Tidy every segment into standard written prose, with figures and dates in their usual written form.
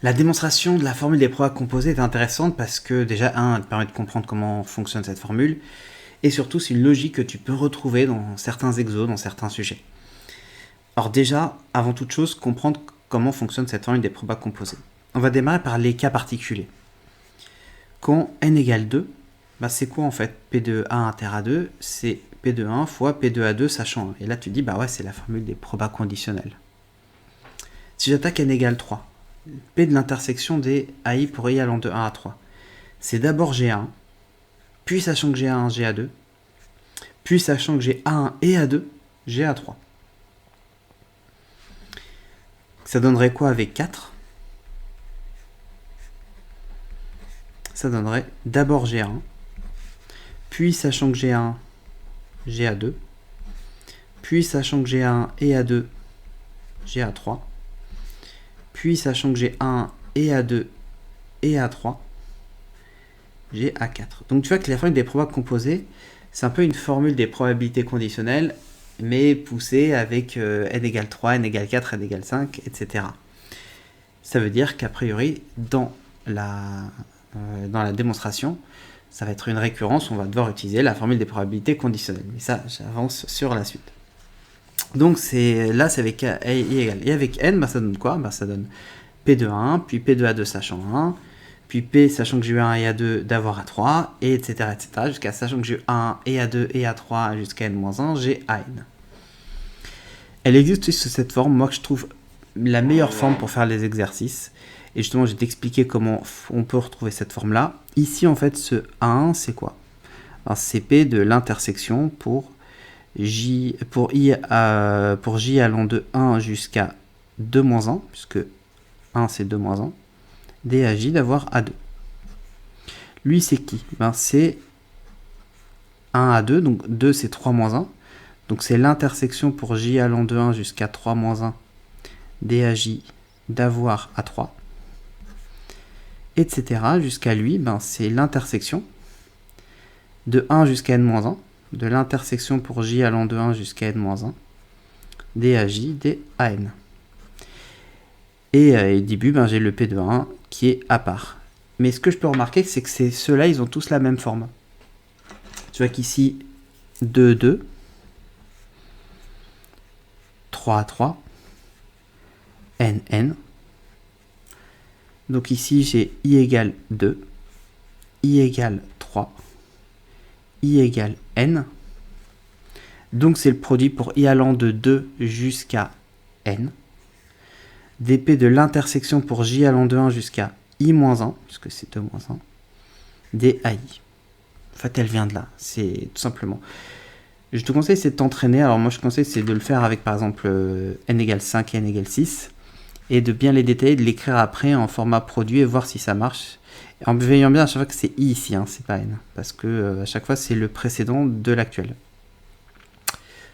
La démonstration de la formule des probas composées est intéressante parce que déjà, elle te permet de comprendre comment fonctionne cette formule, et surtout c'est une logique que tu peux retrouver dans certains exos, dans certains sujets. Alors déjà, avant toute chose, comprendre comment fonctionne cette formule des probas composées. On va démarrer par les cas particuliers. Quand n égale 2, c'est quoi en fait P de A inter A2, c'est P de 1 fois P de A2 sachant 1. Et là tu dis, c'est la formule des probas conditionnels. Si j'attaque n égale 3, P de l'intersection des AI pour I allant de 1 à 3, c'est d'abord G1, puis sachant que G1, GA2, puis sachant que j'ai A1 et A2, GA3. Ça donnerait quoi avec 4 ? Ça donnerait d'abord G1, puis sachant que G1, GA2, puis sachant que G1 et A2, GA3, puis sachant que j'ai 1 et A2 et A3, j'ai A4. Donc tu vois que la formule des probas composées, c'est un peu une formule des probabilités conditionnelles, mais poussée avec n égale 3, n égale 4, n égale 5, etc. Ça veut dire qu'a priori, dans la démonstration, ça va être une récurrence, on va devoir utiliser la formule des probabilités conditionnelles. Mais ça, j'avance sur la suite. Donc là, c'est avec A égale. Et avec n, ça donne quoi ? Ça donne P de 1, puis P de A2 sachant 1, puis P sachant que j'ai eu 1 et A2 d'avoir A3, et etc. Jusqu'à sachant que j'ai eu 1 et A2 et A3 jusqu'à n-1, j'ai AN. Elle existe sous cette forme, moi que je trouve la meilleure forme pour faire les exercices. Et justement, je vais t'expliquer comment on peut retrouver cette forme-là. Ici, en fait, ce A1, c'est quoi ? C'est P de l'intersection pour J allant de 1 jusqu'à 2-1, puisque 1 c'est 2-1, d'AJ d'avoir A2. Lui, c'est qui ? C'est 1 à 2, donc 2 c'est 3-1. Donc c'est l'intersection pour J allant de 1 jusqu'à 3-1 d'AJ d'avoir A3. Etc. Jusqu'à lui, c'est l'intersection de 1 jusqu'à n-1, de l'intersection pour J allant de 1 jusqu'à n-1, d'AJ, d'AN. Et début, j'ai le P de 1 qui est à part. Mais ce que je peux remarquer, c'est que ceux-là, ils ont tous la même forme. Tu vois qu'ici, 2, 2, 3, 3, n, n. Donc ici, j'ai I égale 2, I égale 3, I égale n. Donc c'est le produit pour I allant de 2 jusqu'à n. dp de l'intersection pour J allant de 1 jusqu'à I-1, puisque c'est 2-1, d'AI. En fait, elle vient de là, c'est tout simplement. Je te conseille, c'est de t'entraîner. Alors moi, je te conseille, c'est de le faire avec, par exemple, n égale 5 et n égale 6, et de bien les détailler, de l'écrire après en format produit et voir si ça marche. En veillant bien à chaque fois que c'est I ici, c'est pas n, parce que à chaque fois, c'est le précédent de l'actuel.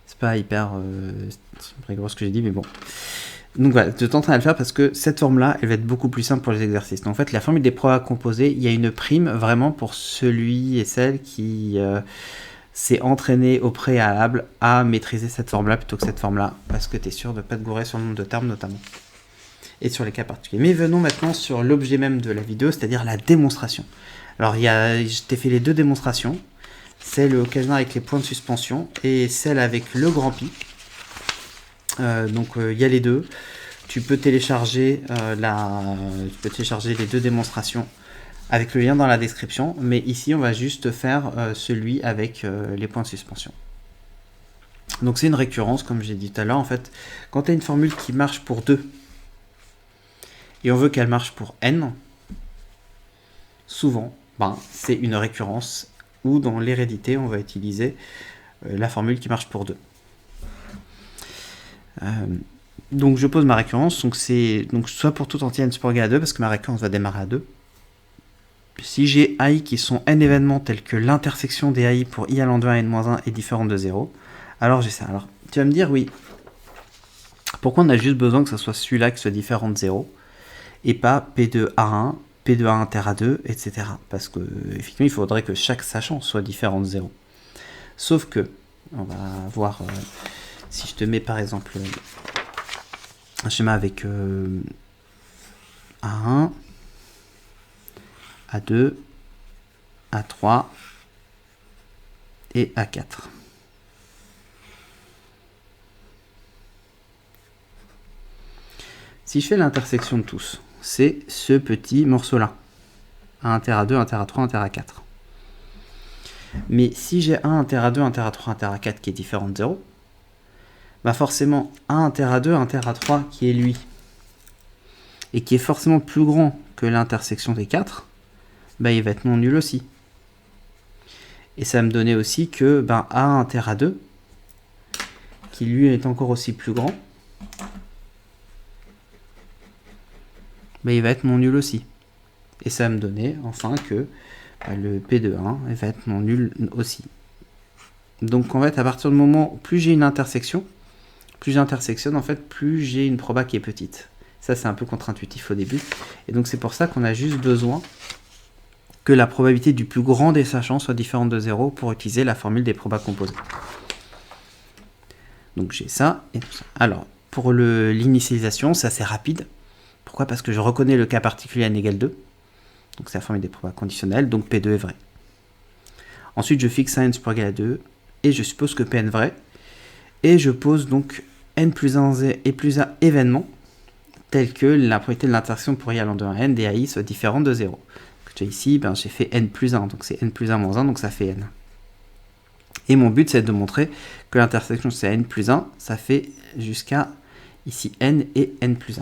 C'est pas hyper rigolo ce que j'ai dit, mais bon. Donc voilà, de t'entraîner à le faire parce que cette forme-là, elle va être beaucoup plus simple pour les exercices. Donc en fait, la formule des probas composées, il y a une prime vraiment pour celui et celle qui s'est entraîné au préalable à maîtriser cette forme-là plutôt que cette forme-là, parce que tu es sûr de ne pas te gourer sur le nombre de termes notamment. Et sur les cas particuliers. Mais venons maintenant sur l'objet même de la vidéo, c'est-à-dire la démonstration. Alors je t'ai fait les deux démonstrations, celle occasionnelle avec les points de suspension et celle avec le grand pi. Donc il y a les deux. Tu peux télécharger les deux démonstrations avec le lien dans la description. Mais ici, on va juste faire celui avec les points de suspension. Donc c'est une récurrence, comme j'ai dit tout à l'heure. En fait, quand tu as une formule qui marche pour 2 et on veut qu'elle marche pour n, souvent, c'est une récurrence où dans l'hérédité, on va utiliser la formule qui marche pour 2. Donc je pose ma récurrence, donc soit pour tout entier n support égal à 2, parce que ma récurrence va démarrer à 2. Si j'ai AI qui sont n événements tels que l'intersection des AI pour I allant de 1 à n-1 est différente de 0, alors j'ai ça. Alors tu vas me dire, oui, pourquoi on a juste besoin que ce soit celui-là qui soit différent de 0, et pas P de A1, P de A inter A2, etc. Parce que effectivement, il faudrait que chaque sachant soit différent de 0. Sauf que, on va voir... si je te mets par exemple un schéma avec 1 A1, A2, A3 et A4. Si je fais l'intersection de tous, c'est ce petit morceau-là. A inter A2, inter A3, inter A4. Mais si j'ai A inter A2, inter A3, inter A4 qui est différent de 0, bah forcément A inter A2, inter A3 qui est lui, et qui est forcément plus grand que l'intersection des 4, bah il va être non nul aussi. Et ça va me donner aussi que ben, A inter A2, qui lui est encore aussi plus grand, bah, il va être non nul aussi. Et ça va me donner enfin que bah, le P de 1 va être non nul aussi. Donc en fait, à partir du moment où plus j'ai une intersection, plus j'intersectionne, en fait, plus j'ai une proba qui est petite. Ça, c'est un peu contre-intuitif au début. Et donc c'est pour ça qu'on a juste besoin que la probabilité du plus grand des sachants soit différente de 0 pour utiliser la formule des probas composées. Donc j'ai ça et tout ça. Alors, pour l'initialisation, c'est assez rapide. Pourquoi? Parce que je reconnais le cas particulier n égale 2. Donc c'est la formule des probas conditionnelles, donc P2 est vrai. Ensuite, je fixe un n supérieur égal à 2, et je suppose que Pn est vrai. Et je pose donc n plus 1 et plus 1 événements, tels que la probabilité de l'intersection pour i allant de 1 à n des AI soit différente de 0. Ici, ben, j'ai fait n plus 1, donc c'est n plus 1 moins 1, donc ça fait n. Et mon but, c'est de montrer que l'intersection, c'est n plus 1, ça fait jusqu'à ici n et n plus 1.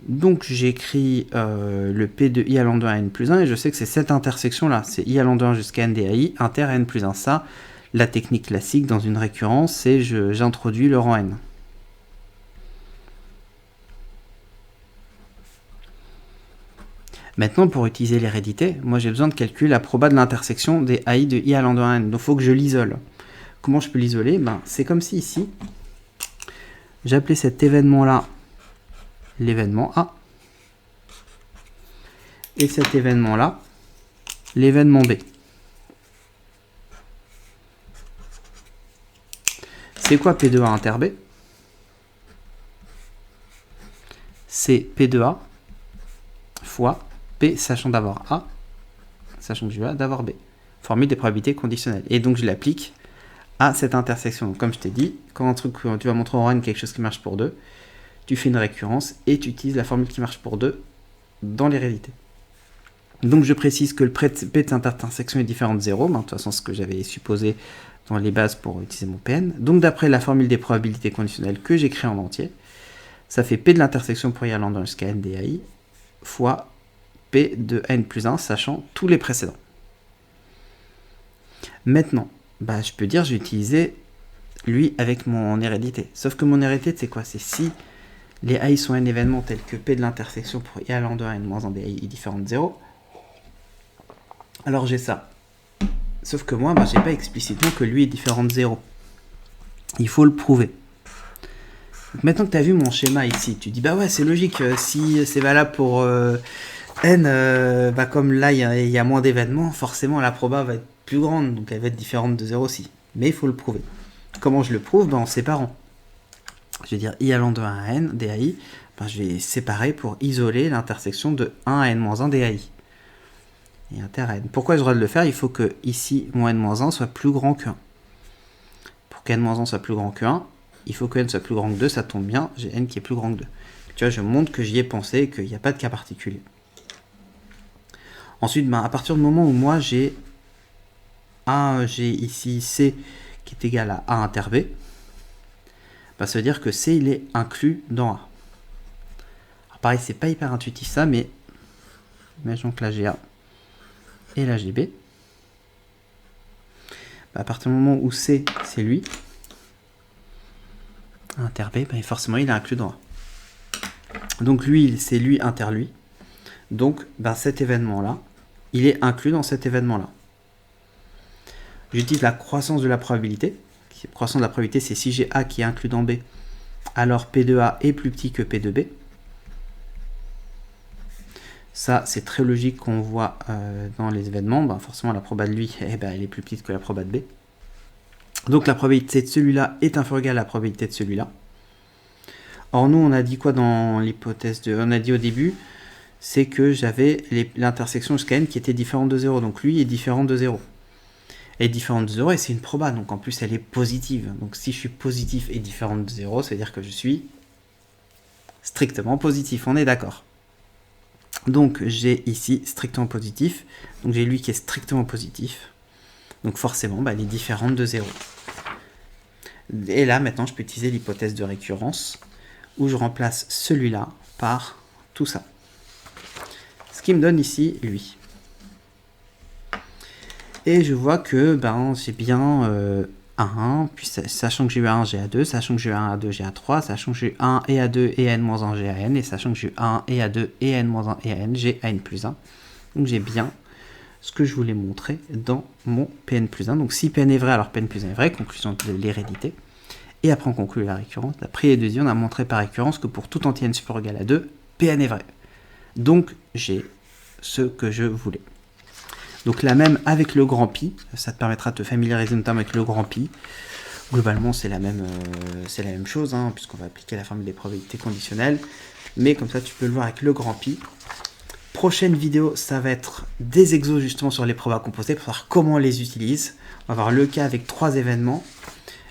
Donc j'écris le P de i allant de 1 à n plus 1, et je sais que c'est cette intersection-là, c'est i allant de 1 jusqu'à n des AI, inter n plus 1. Ça, la technique classique dans une récurrence, c'est j'introduis le rang n. Maintenant, pour utiliser l'hérédité, moi j'ai besoin de calculer la proba de l'intersection des AI de i allant de 1 à n. Donc il faut que je l'isole. Comment je peux l'isoler? Ben, c'est comme si ici, j'appelais cet événement-là l'événement A. Et cet événement-là, l'événement B. C'est quoi P de A inter B? C'est P de A fois P, sachant d'avoir A, sachant que je vais d'avoir B. Formule des probabilités conditionnelles. Et donc je l'applique à cette intersection. Donc, comme je t'ai dit, quand tu vas montrer en n quelque chose qui marche pour 2, tu fais une récurrence et tu utilises la formule qui marche pour 2 dans l'hérédité. Donc je précise que le P de cette intersection est différent de 0, ben, de toute façon ce que j'avais supposé dans les bases pour utiliser mon Pn. Donc d'après la formule des probabilités conditionnelles que j'écris en entier, ça fait P de l'intersection pour y allant jusqu'à n des AI fois P de n plus 1, sachant tous les précédents. Maintenant, bah, je peux dire j'ai utilisé lui avec mon hérédité. Sauf que mon hérédité, c'est quoi? C'est si les AI sont n événements tels que P de l'intersection pour i allant de 1 à n moins 1 des AI est différent de 0, alors j'ai ça. Sauf que moi, bah, j'ai pas explicitement que lui est différent de 0. Il faut le prouver. Donc maintenant que tu as vu mon schéma ici, tu dis bah ouais, c'est logique, si c'est valable pour n, bah comme là il y a moins d'événements, forcément la proba va être plus grande, donc elle va être différente de 0 aussi. Mais il faut le prouver. Comment je le prouve? Bah, en séparant. Je vais dire i allant de 1 à n des AI, bah, je vais séparer pour isoler l'intersection de 1 à n-1 des AI. Et inter à n. Pourquoi j'ai le droit de le faire? Il faut que ici mon n-1 soit plus grand que 1. Pour que n-1 soit plus grand que 1, il faut que n soit plus grand que 2, ça tombe bien, j'ai n qui est plus grand que 2. Tu vois, je montre que j'y ai pensé et qu'il n'y a pas de cas particulier. Ensuite, ben, à partir du moment où moi j'ai ici C qui est égal à A inter B, ben, ça veut dire que C il est inclus dans A. Alors pareil, c'est pas hyper intuitif ça, mais imaginons que là j'ai A et là j'ai B. Ben, à partir du moment où C c'est lui, inter B, ben, forcément il est inclus dans A. Donc lui, c'est lui inter lui. Donc ben, cet événement-là, il est inclus dans cet événement-là. J'utilise la croissance de la probabilité. La croissance de la probabilité, c'est si j'ai A qui est inclus dans B, alors P de A est plus petit que P de B. Ça, c'est très logique qu'on voit dans les événements. Ben, forcément, la proba de lui, elle est plus petite que la proba de B. Donc la probabilité de celui-là est inférieure à la probabilité de celui-là. Or nous on a dit quoi dans l'hypothèse de... On a dit au début, c'est que j'avais l'intersection jusqu'à n qui était différente de 0. Donc lui est différent de 0. Elle est différente de 0 et c'est une proba, donc en plus elle est positive. Donc si je suis positif et différente de 0, ça veut dire que je suis strictement positif, on est d'accord. Donc j'ai ici strictement positif, donc j'ai lui qui est strictement positif. Donc forcément, elle est différente de 0. Et là, maintenant, je peux utiliser l'hypothèse de récurrence, où je remplace celui-là par tout ça. Ce qui me donne ici, lui. Et je vois que j'ai bien 1, puis sachant que j'ai eu 1, j'ai A2, sachant que j'ai eu 1, A2, j'ai A3, sachant que j'ai eu 1 et A2 et N-1, j'ai AN, et sachant que j'ai eu 1 et A2 et N-1 et AN, j'ai AN plus 1. Donc j'ai bien ce que je voulais montrer dans mon Pn plus 1. Donc si Pn est vrai, alors Pn plus 1 est vrai, conclusion de l'hérédité. Et après on conclut la récurrence. D'après les deux, on a montré par récurrence que pour tout entier n supérieur ou égal à 2, Pn est vrai. Donc j'ai ce que je voulais. Donc la même avec le grand pi, ça te permettra de te familiariser notamment avec le grand pi. Globalement c'est la même chose, puisqu'on va appliquer la formule des probabilités conditionnelles. Mais comme ça tu peux le voir avec le grand pi. Prochaine vidéo, ça va être des exos justement sur les probas composés pour savoir comment on les utilise. On va voir le cas avec 3 événements,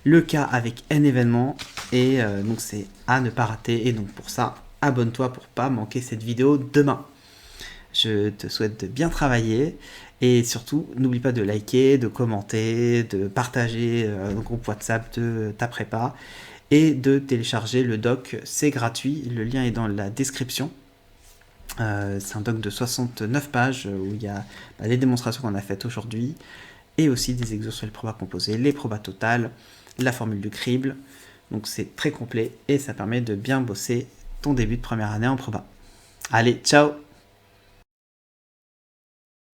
le cas avec n événements, et donc c'est à ne pas rater. Et donc pour ça, abonne-toi pour pas manquer cette vidéo demain. Je te souhaite de bien travailler et surtout n'oublie pas de liker, de commenter, de partager le groupe WhatsApp de ta prépa et de télécharger le doc, c'est gratuit, le lien est dans la description. C'est un doc de 69 pages où il y a les démonstrations qu'on a faites aujourd'hui et aussi des exos sur les probas composés, les probas totales, la formule du crible. Donc c'est très complet et ça permet de bien bosser ton début de première année en proba. Allez, ciao!